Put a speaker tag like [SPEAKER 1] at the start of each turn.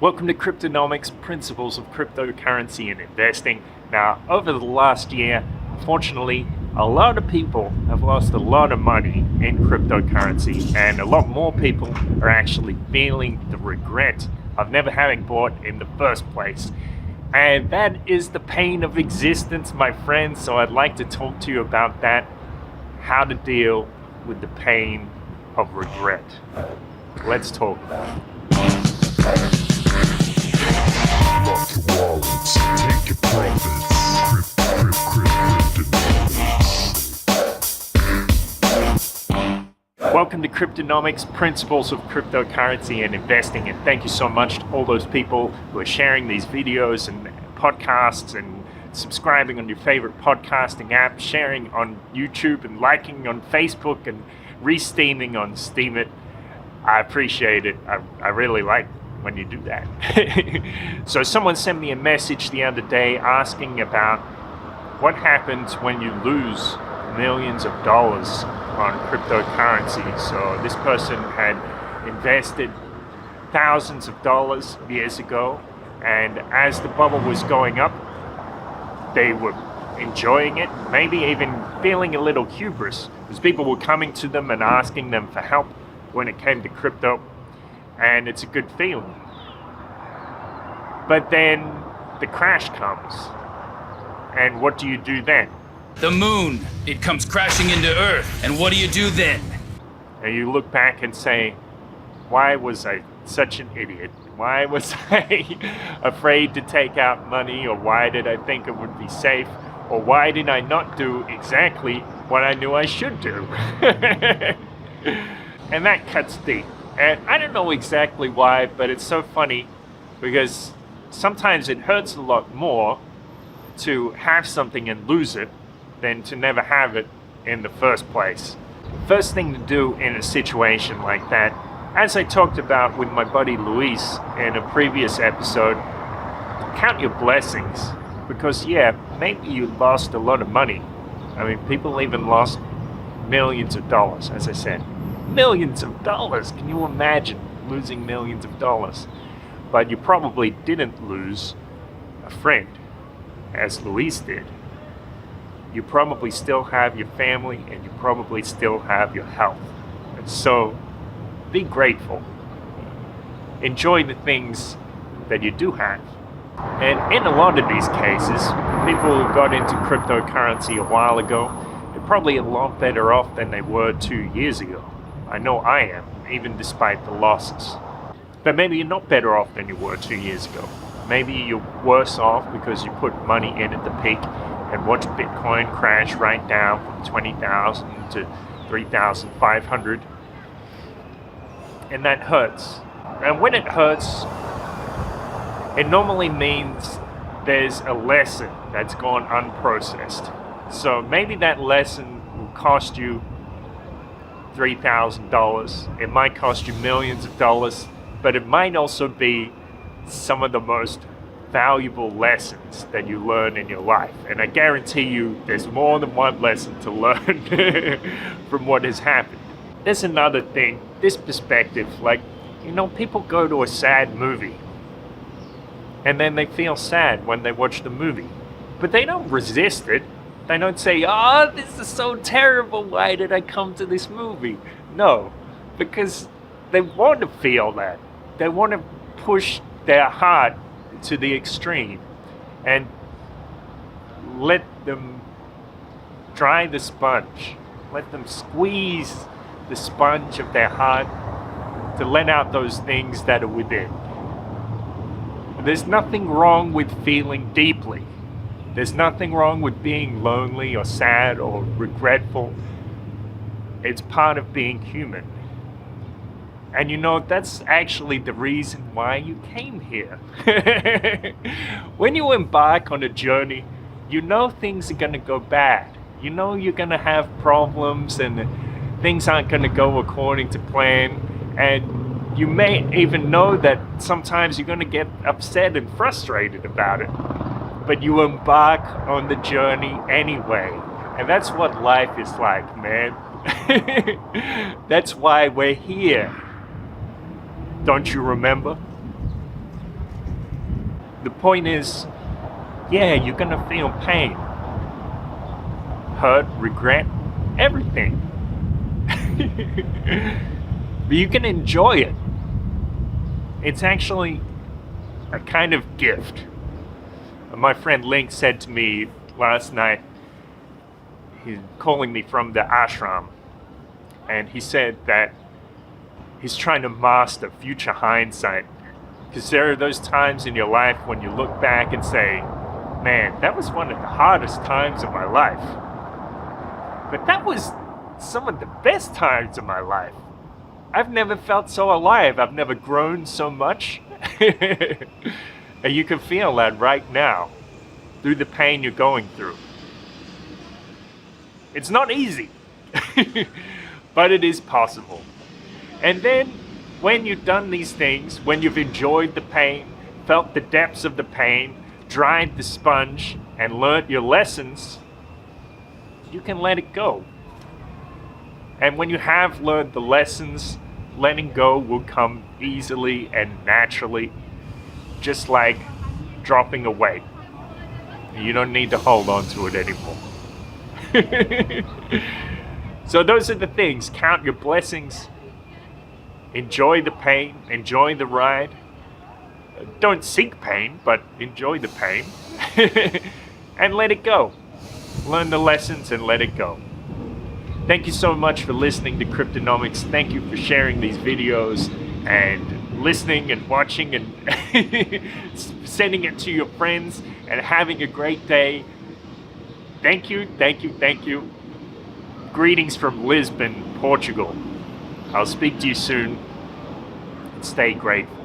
[SPEAKER 1] Welcome to Cryptonomics, Principles of Cryptocurrency and Investing. Now, over the last year, unfortunately, a lot of people have lost a lot of money in cryptocurrency, and a lot more people are actually feeling the regret of never having bought in the first place. And that is the pain of existence, my friends, so I'd like to talk to you about that, how to deal with the pain of regret. Let's talk about it.
[SPEAKER 2] Lock your wallets, take your profits.
[SPEAKER 1] Welcome to Cryptonomics, Principles of Cryptocurrency and Investing, and thank you so much to all those people who are sharing these videos and podcasts and subscribing on your favorite podcasting app, sharing on YouTube and liking on Facebook and re-steaming on Steemit. I appreciate it. I really like when you do that. So someone sent me a message the other day asking about what happens when you lose millions of dollars on cryptocurrency. So this person had invested thousands of dollars years ago, and as the bubble was going up, they were enjoying it, maybe even feeling a little hubris, because people were coming to them and asking them for help when it came to crypto, and it's a good feeling. But then the crash comes, and what do you do then?
[SPEAKER 3] The moon, it comes crashing into Earth, and what do you do then?
[SPEAKER 1] And you look back and say, why was I such an idiot? Why was I afraid to take out money, or why did I think it would be safe, or why did I not do exactly what I knew I should do? And that cuts deep. And I don't know exactly why, but it's so funny because sometimes it hurts a lot more to have something and lose it than to never have it in the first place. First thing to do in a situation like that, as I talked about with my buddy Luis in a previous episode, count your blessings. Because yeah, maybe you lost a lot of money. I mean, people even lost millions of dollars, as I said. Millions of dollars! Can you imagine losing millions of dollars? But you probably didn't lose a friend, as Luis did. You probably still have your family, and you probably still have your health. And so, be grateful. Enjoy the things that you do have. And in a lot of these cases, people who got into cryptocurrency a while ago, they're probably a lot better off than they were 2 years ago. I know I am, even despite the losses. But maybe you're not better off than you were 2 years ago. Maybe you're worse off because you put money in at the peak and watched Bitcoin crash right down from 20,000 to 3,500. And that hurts. And when it hurts, it normally means there's a lesson that's gone unprocessed. So maybe that lesson will cost you $3,000. It might cost you millions of dollars, but it might also be some of the most valuable lessons that you learn in your life. And I guarantee you there's more than one lesson to learn from what has happened. There's another thing, this perspective, like, you know, people go to a sad movie and then they feel sad when they watch the movie, but they don't resist it. They don't say, oh, this is so terrible, why did I come to this movie? No, because they want to feel that. They want to push their heart to the extreme and let them dry the sponge. Let them squeeze the sponge of their heart to let out those things that are within. There's nothing wrong with feeling deeply. There's nothing wrong with being lonely or sad or regretful. It's part of being human. And you know, that's actually the reason why you came here. When you embark on a journey, you know things are going to go bad. You know you're going to have problems and things aren't going to go according to plan. And you may even know that sometimes you're going to get upset and frustrated about it. But you embark on the journey anyway. And that's what life is like, man. That's why we're here. Don't you remember? The point is, yeah, you're gonna feel pain, hurt, regret, everything. But you can enjoy it. It's actually a kind of gift. My friend Link said to me last night, he's calling me from the ashram, and he said that he's trying to master future hindsight. Because there are those times in your life when you look back and say, man, that was one of the hardest times of my life. But that was some of the best times of my life. I've never felt so alive. I've never grown so much. And you can feel that right now through the pain you're going through. It's not easy, but it is possible. And then when you've done these things, when you've enjoyed the pain, felt the depths of the pain, dried the sponge, and learnt your lessons, you can let it go. And when you have learned the lessons, letting go will come easily and naturally, just like dropping a weight. You don't need to hold on to it anymore. So those are the things. Count your blessings. Enjoy the pain. Enjoy the ride. Don't seek pain, but enjoy the pain. And let it go. Learn the lessons and let it go. Thank you so much for listening to Cryptonomics. Thank you for sharing these videos and listening and watching and sending it to your friends and having a great day. Thank you, thank you, thank you. Greetings from Lisbon, Portugal. I'll speak to you soon. Stay grateful.